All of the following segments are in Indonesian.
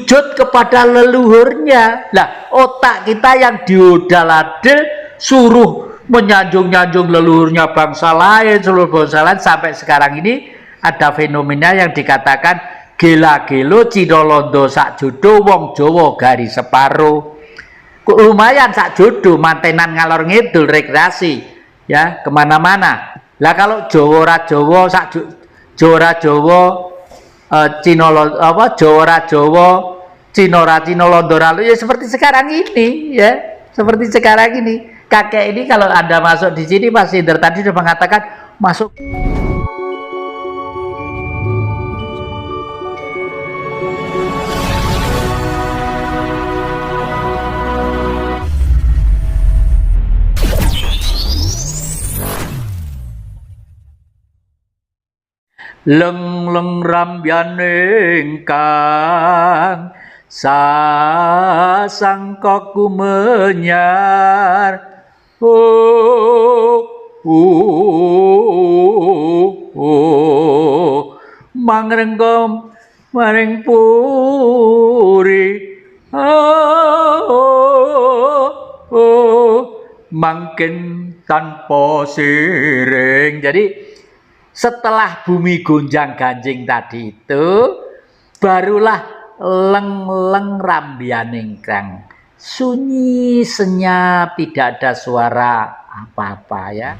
sujud kepada leluhurnya. Lah, otak kita yang diodal-adil suruh menyanjung-nyanjung leluhurnya bangsa lain, seluruh bangsa lain, sampai sekarang ini ada fenomena yang dikatakan gela-gelo Cina Londo sak jodo wong Jawa garis separo. Lumayan sak jodo mantenan ngalor ngidul rekreasi ya kemana-mana. Lah kalau Jawa ora Jawa sak Jawa Jawa Cina apa Jawa ora Jawa Cina ora Cina Londo ya seperti sekarang ini ya, seperti sekarang ini. Kakek ini kalau Anda masuk di sini, Mas Indra tadi sudah mengatakan masuk. Leng-leng rambyaning kang sasangkaku menyar. Mangrenggom maring puri mangkin tanpa siring. Jadi setelah bumi gonjang-ganjing tadi itu barulah leng-leng rambyaning kang sunyi senyap, tidak ada suara apa-apa ya.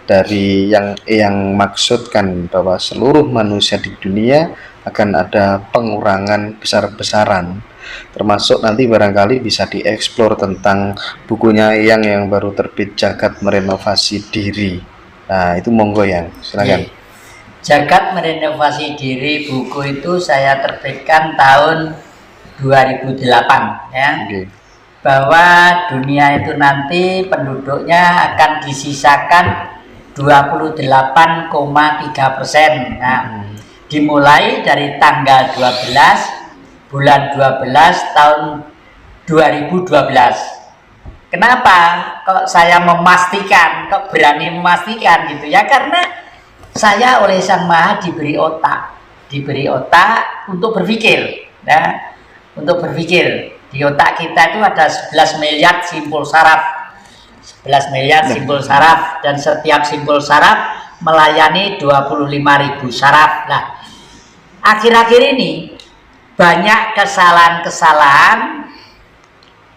Dari yang maksudkan bahwa seluruh manusia di dunia akan ada pengurangan besar-besaran, termasuk nanti barangkali bisa dieksplor tentang bukunya yang baru terbit, Jagat Merenovasi Diri. Nah itu monggo yang silakan. Jagat Merenovasi Diri, buku itu saya terbitkan tahun 2008 ya. Bahwa dunia itu nanti penduduknya akan disisakan 28,3%. Nah, dimulai dari tanggal 12 bulan 12 tahun 2012. Kenapa kok saya memastikan, kok berani memastikan gitu ya? Karena saya oleh Sang Maha diberi otak untuk berpikir ya, untuk berpikir. Di otak kita itu ada 11 miliar simpul saraf, 11 miliar simpul saraf, dan setiap simpul saraf melayani 25.000 saraf. Nah, akhir-akhir ini banyak kesalahan-kesalahan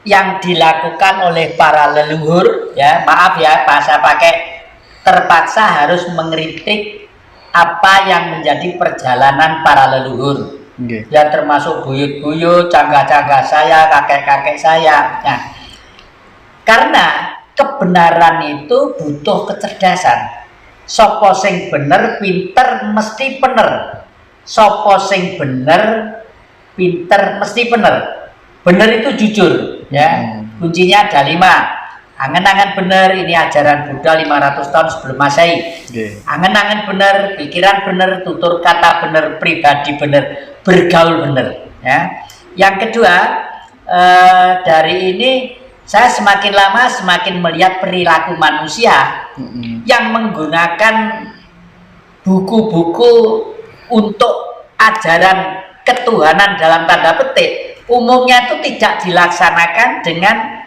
yang dilakukan oleh para leluhur ya, maaf ya bahasa pakai, terpaksa harus mengkritik apa yang menjadi perjalanan para leluhur. Ya termasuk buyut-buyut, cangga-cangga saya, kakek-kakek saya. Nah, karena kebenaran itu butuh kecerdasan. Sopo sing bener pinter mesti bener. Sopo sing bener pinter mesti bener. Bener itu jujur ya. Kuncinya ada 5. Angen-angen bener, ini ajaran Buddha 500 tahun sebelum Masehi. Angen-angen bener, pikiran bener, tutur kata bener, pribadi bener, bergaul bener ya. Yang kedua, dari ini saya semakin lama semakin melihat perilaku manusia yang menggunakan buku-buku untuk ajaran ketuhanan dalam tanda petik, umumnya itu tidak dilaksanakan dengan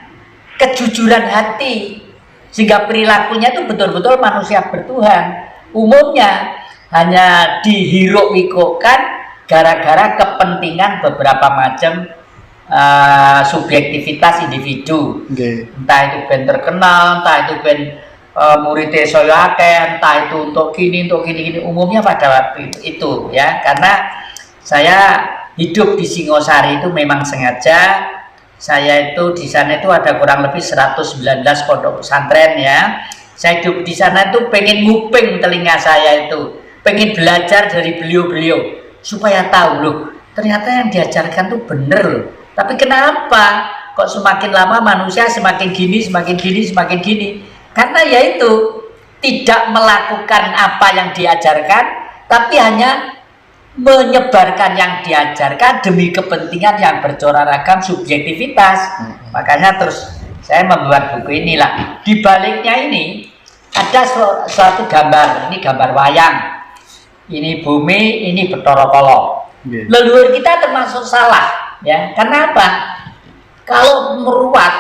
kejujuran hati, sehingga perilakunya itu betul-betul manusia bertuhan. Umumnya hanya dihiruk-pikukkan gara-gara kepentingan beberapa macam subjektivitas individu. Entah itu ben terkenal, entah itu ben muridnya saya akeh, entah itu untuk gini, umumnya pada waktu itu ya. Karena saya hidup di Singosari itu memang sengaja. Saya itu di sana itu ada kurang lebih 119 pondok pesantren ya. Saya hidup di sana itu pengen nguping telinga saya itu, pengen belajar dari beliau-beliau supaya tahu loh, ternyata yang diajarkan tuh bener loh. Tapi kenapa kok semakin lama manusia semakin gini? Karena yaitu tidak melakukan apa yang diajarkan, tapi hanya menyebarkan yang diajarkan demi kepentingan yang bercorak ragam subjektivitas. Makanya terus saya membuat buku inilah. Di baliknya ini ada suatu gambar, ini gambar wayang, ini bumi, ini Bathara Kala. Leluhur kita termasuk salah ya. Kenapa? Kalau meruat,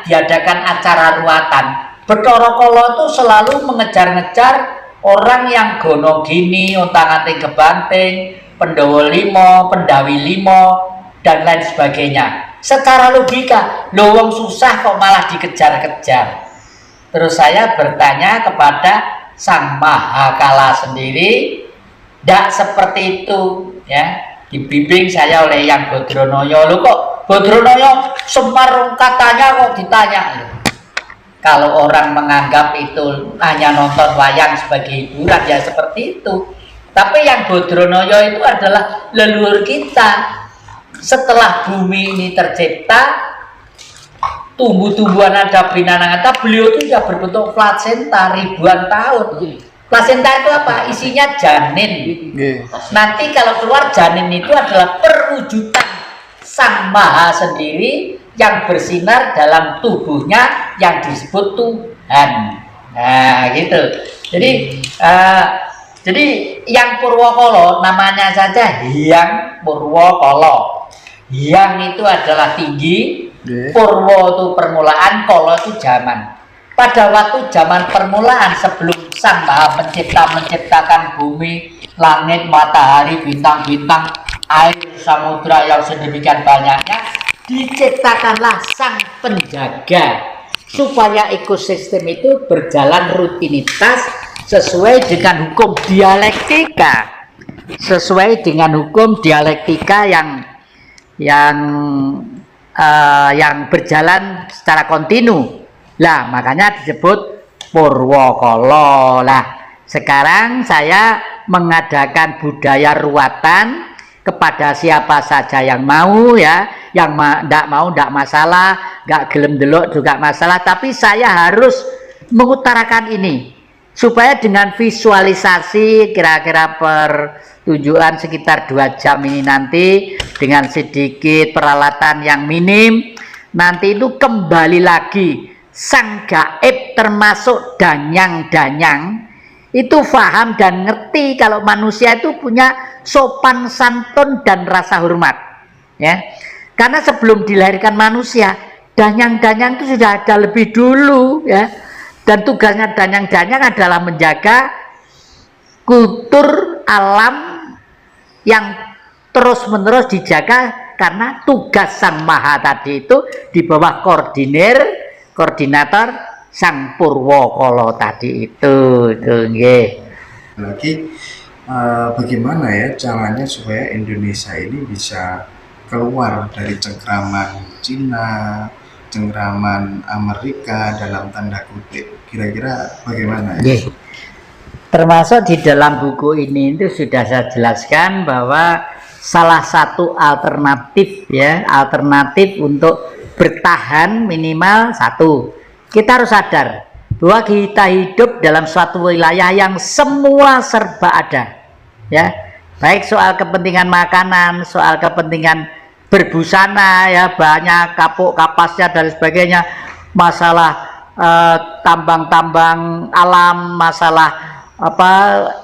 diadakan acara ruatan, Bathara Kala itu selalu mengejar-ngejar orang yang gono gini, untang-anting kebanting, Pandhawa 5, Pendawi 5, dan lain sebagainya. Secara logika, loh wong susah kok malah dikejar-kejar. Terus saya bertanya kepada Sang Mahakala sendiri, tidak seperti itu, ya. Dibimbing saya oleh Yang Badranaya. Loh kok Badranaya Semar katanya kok ditanya? Kalau orang menganggap itu hanya nonton wayang sebagai hiburan, ya seperti itu. Tapi Yang Badranaya itu adalah leluhur kita. Setelah bumi ini tercipta, tumbuh-tumbuhan ada binatang ada, beliau itu sudah berbentuk plasenta ribuan tahun. Plasenta itu apa? Isinya janin. Nanti kalau keluar janin itu adalah perwujudan Sang Maha sendiri yang bersinar dalam tubuhnya yang disebut Tuhan. Nah, gitu. Jadi yang Purwakala namanya saja Hyang Purwakala. Hyang itu adalah tinggi, Purwa itu permulaan, Kala itu zaman. Pada waktu zaman permulaan sebelum Sang Maha Pencipta menciptakan bumi, langit, matahari, bintang-bintang, air, samudra yang sedemikian banyaknya, diciptakanlah Sang Penjaga supaya ekosistem itu berjalan rutinitas sesuai dengan hukum dialektika, yang berjalan secara kontinu. Lah makanya disebut Purwakala. Lah sekarang saya mengadakan budaya ruatan kepada siapa saja yang mau, ya. Yang ndak mau ndak masalah, nggak gelem delok juga masalah, tapi saya harus mengutarakan ini supaya dengan visualisasi kira-kira pertunjukan sekitar 2 jam ini nanti dengan sedikit peralatan yang minim, nanti itu kembali lagi sang gaib termasuk danyang-danyang itu paham dan ngerti kalau manusia itu punya sopan santun dan rasa hormat, ya. Karena sebelum dilahirkan manusia, danyang-danyang itu sudah ada lebih dulu, ya. Dan tugasnya danyang-danyang adalah menjaga kultur alam yang terus-menerus dijaga, karena tugas Sang Maha tadi itu di bawah koordinator Sang Purwakala tadi itu nggih. Lagi bagaimana ya caranya supaya Indonesia ini bisa keluar dari cengkraman Cina, cengkraman Amerika dalam tanda kutip, kira-kira bagaimana ya? Termasuk di dalam buku ini itu sudah saya jelaskan bahwa salah satu alternatif, ya, alternatif untuk bertahan minimal satu, kita harus sadar bahwa kita hidup dalam suatu wilayah yang semua serba ada, ya, baik soal kepentingan makanan, soal kepentingan berbusana, ya, banyak kapuk kapasnya dan sebagainya, masalah tambang-tambang alam, masalah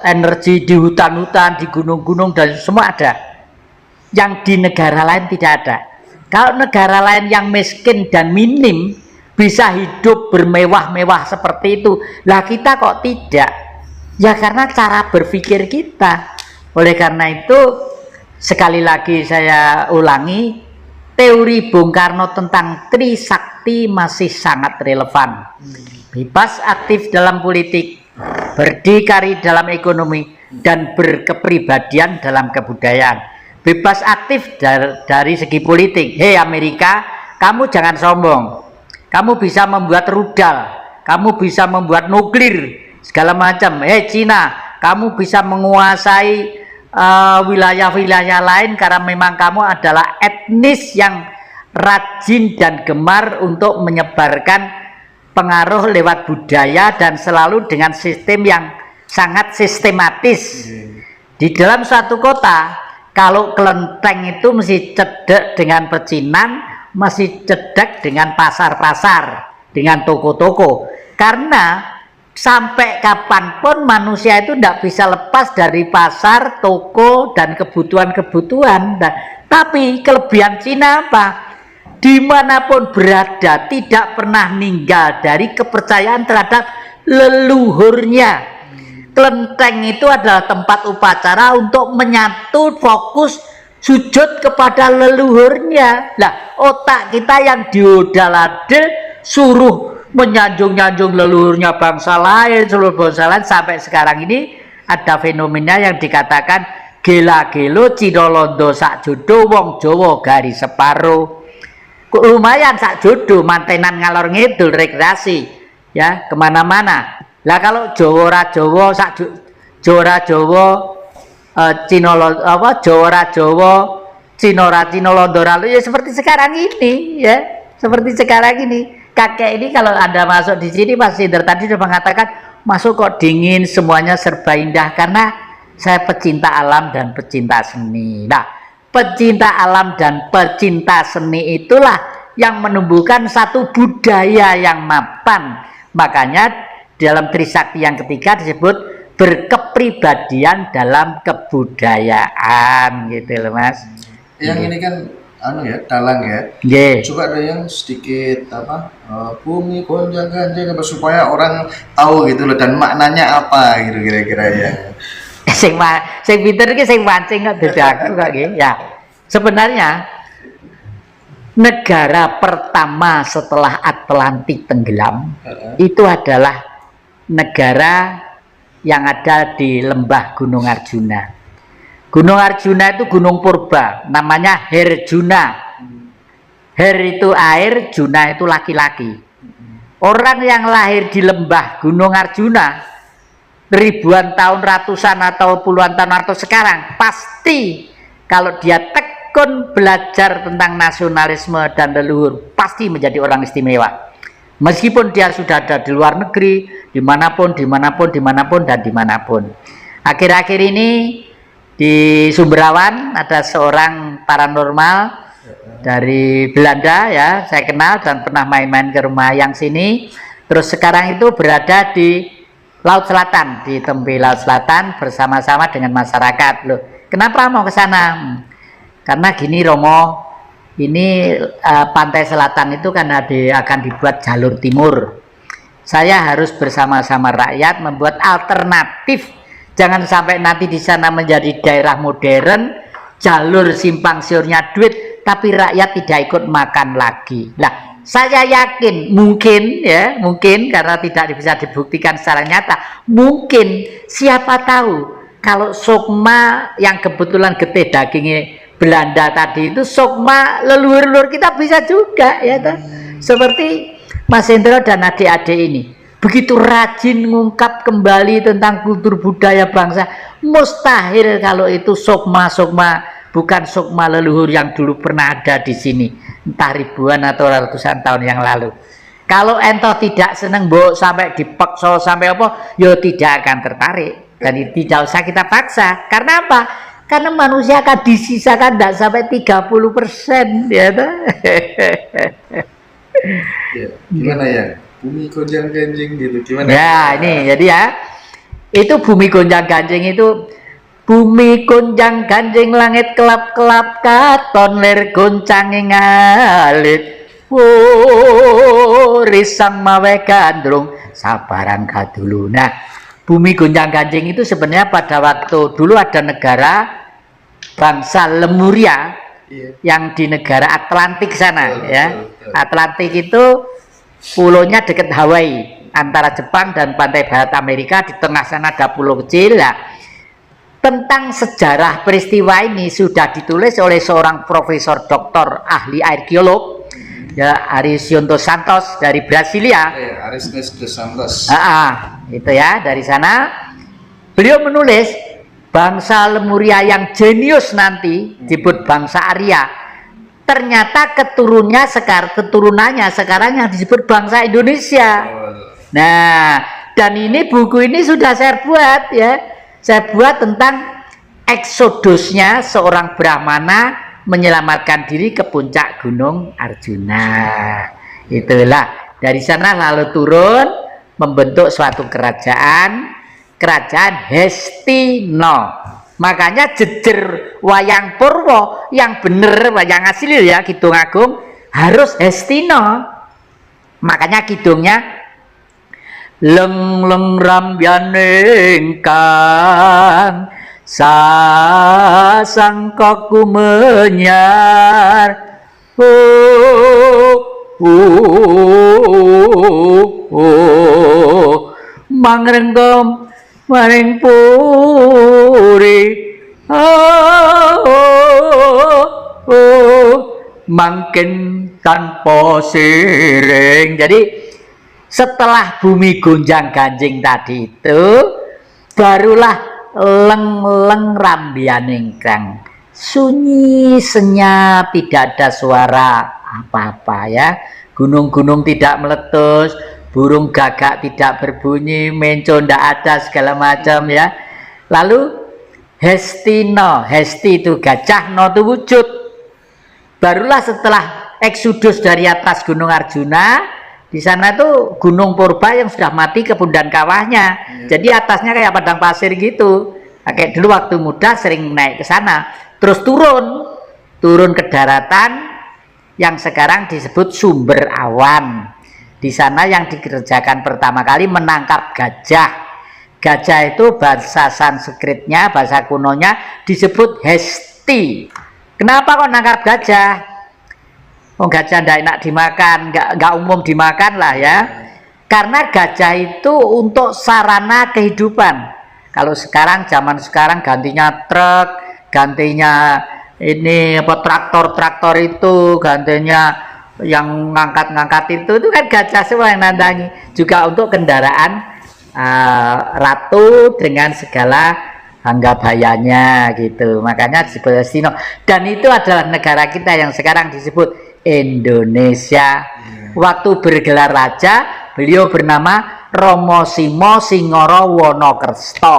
energi di hutan-hutan, di gunung-gunung, dan semua ada. Yang di negara lain tidak ada. Kalau negara lain yang miskin dan minim bisa hidup bermewah-mewah seperti itu, lah kita kok tidak? Ya karena cara berpikir kita. Oleh karena itu, sekali lagi saya ulangi, teori Bung Karno tentang Trisakti masih sangat relevan. Bebas aktif dalam politik, berdikari dalam ekonomi, dan berkepribadian dalam kebudayaan. Bebas aktif dari segi politik. Hei Amerika, kamu jangan sombong. Kamu bisa membuat rudal, kamu bisa membuat nuklir, segala macam. Hei Cina, kamu bisa menguasai wilayah-wilayah lain karena memang kamu adalah etnis yang rajin dan gemar untuk menyebarkan pengaruh lewat budaya dan selalu dengan sistem yang sangat sistematis. Di dalam suatu kota, kalau kelenteng itu mesti cedek dengan pecinan, mesti cedek dengan pasar-pasar, dengan toko-toko. Karena sampai kapanpun manusia itu tidak bisa lepas dari pasar, toko, dan kebutuhan-kebutuhan. Nah, tapi kelebihan Cina apa? Dimanapun berada tidak pernah ninggal dari kepercayaan terhadap leluhurnya. Kelenteng itu adalah tempat upacara untuk menyatu fokus sujud kepada leluhurnya. Lah, otak kita yang diodal-adil suruh menyanjung-nyanjung leluhurnya bangsa lain, seluruh bangsa lain, sampai sekarang ini ada fenomena yang dikatakan gela-gelo Cina Londo sak jodo wong Jawa garis separo. Lumayan sak jodo mantenan ngalor ngidul rekreasi ya kemana-mana. Lah kalau Jawa Jawa sak Jawa Jawa Cina apa Jawa Jawa Cina Londo ya seperti sekarang ini ya, seperti sekarang ini. Kakek ini kalau Anda masuk di sini, Mas Indra tadi sudah mengatakan masuk kok dingin, semuanya serba indah, karena saya pecinta alam dan pecinta seni. Nah, pecinta alam dan pecinta seni itulah yang menumbuhkan satu budaya yang mapan. Makanya dalam Trisakti yang ketiga disebut berkepribadian dalam kebudayaan, gitu loh Mas. Yang ini kan anu ya, dalang ya. Yeah. Coba ada yang sedikit apa bumi gonjang ganjing supaya orang tahu gitu loh, dan maknanya apa gitu kira-kira ya. sing pinter iki sing mancing kok dadi aku kok nggih. Ya. Sebenarnya negara pertama setelah Atlantik tenggelam itu adalah negara yang ada di lembah Gunung Arjuna. Gunung Arjuna itu gunung purba, namanya Herjuna. Her itu air, Juna itu laki-laki. Orang yang lahir di lembah Gunung Arjuna ribuan tahun, ratusan atau puluhan tahun atau sekarang, pasti kalau dia tekun belajar tentang nasionalisme dan leluhur, pasti menjadi orang istimewa. Meskipun dia sudah ada di luar negeri, dimanapun, dan dimanapun. Akhir-akhir ini di Sumberawan ada seorang paranormal dari Belanda ya, saya kenal dan pernah main-main ke rumah yang sini. Terus sekarang itu berada di Laut Selatan, di tepi Laut Selatan bersama-sama dengan masyarakat. Loh, kenapa mau ke sana? Karena gini Romo, ini pantai selatan itu kan akan dibuat jalur timur. Saya harus bersama-sama rakyat membuat alternatif. Jangan sampai nanti di sana menjadi daerah modern, jalur simpang siurnya duit, tapi rakyat tidak ikut makan lagi. Nah, saya yakin mungkin karena tidak bisa dibuktikan secara nyata, mungkin siapa tahu kalau sukma yang kebetulan getih dagingnya Belanda tadi itu sukma leluhur-leluhur kita bisa juga ya toh. Seperti Mas Hendro dan adik-adik ini begitu rajin mengungkap kembali tentang kultur budaya bangsa, mustahil kalau itu sukma bukan sukma leluhur yang dulu pernah ada di sini entah ribuan atau ratusan tahun yang lalu. Kalau ento tidak seneng mbok sampai dipaksa sampai apa, ya tidak akan tertarik dan tidak usah kita paksa. Karena apa? Karena manusia akan disisakan tidak sampai 30% ya toh. Ya, gimana ya? Bumi gonjang ganjing gitu gimana? Ya, ini jadi ya. Itu bumi gonjang ganjing itu bumi gonjang ganjing langit kelap-kelap katon lir goncanging alit. Risang mawe gandrung sabaran kadulu. Nah, bumi gonjang ganjing itu sebenarnya pada waktu dulu ada negara bangsa Lemuria yang di negara Atlantik sana ya. Atlantik itu pulaunya dekat Hawaii antara Jepang dan pantai barat Amerika, di tengah sana ada pulau kecil. Nah, tentang sejarah peristiwa ini sudah ditulis oleh seorang profesor doktor ahli arkeolog ya, Ariston dos Santos dari Brasilia. Ariston dos Santos. Itu ya, dari sana beliau menulis bangsa Lemuria yang jenius nanti disebut bangsa Arya. Ternyata keturunannya sekarang yang disebut bangsa Indonesia. Nah, dan ini buku ini sudah saya buat ya. Saya buat tentang eksodusnya seorang Brahmana menyelamatkan diri ke puncak Gunung Arjuna. Itulah dari sana lalu turun membentuk suatu kerajaan Hestina. Makanya jejer wayang Purwo yang bener, wayang asli ya, Kidung Agung harus Hestina. Makanya kidungnya leng leng rambyaning kang sasangkaku menyar mangrenggom maring puri mangkin tanpa siring. Jadi setelah bumi gonjang ganjing tadi itu barulah leng-leng rambianing kang sunyi senyap, tidak ada suara apa-apa ya. Gunung-gunung tidak meletus, burung gagak tidak berbunyi, menco tidak ada, segala macam ya. Lalu Hestina, Hesti itu gajah, no itu wujud. Barulah setelah eksodus dari atas Gunung Arjuna, di sana tuh Gunung Purba yang sudah mati kebun dan kawahnya. Jadi atasnya kayak padang pasir gitu. Kayak dulu waktu muda sering naik ke sana, terus turun ke daratan yang sekarang disebut Sumber Awan. Di sana yang dikerjakan pertama kali menangkap gajah. Gajah itu bahasa Sanskritnya, bahasa kunonya disebut Hesti. Kenapa kok nangkap gajah? Oh, gajah tidak enak dimakan, nggak umum dimakan lah ya. Karena gajah itu untuk sarana kehidupan. Kalau sekarang, zaman sekarang gantinya truk, gantinya ini apa traktor itu, gantinya yang ngangkat-ngangkat itu kan gajah semua yang nandangi. Juga untuk kendaraan ratu dengan segala anggabayanya gitu. Makanya disebut Hestina. Dan itu adalah negara kita yang sekarang disebut Indonesia. Waktu bergelar raja, beliau bernama Romo Simo Singoro Wonokerto.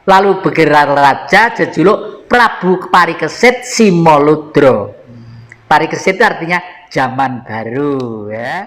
Lalu bergelar raja jejuluk Prabu Parikesit Simoludro. Parikesit itu artinya zaman baru ya.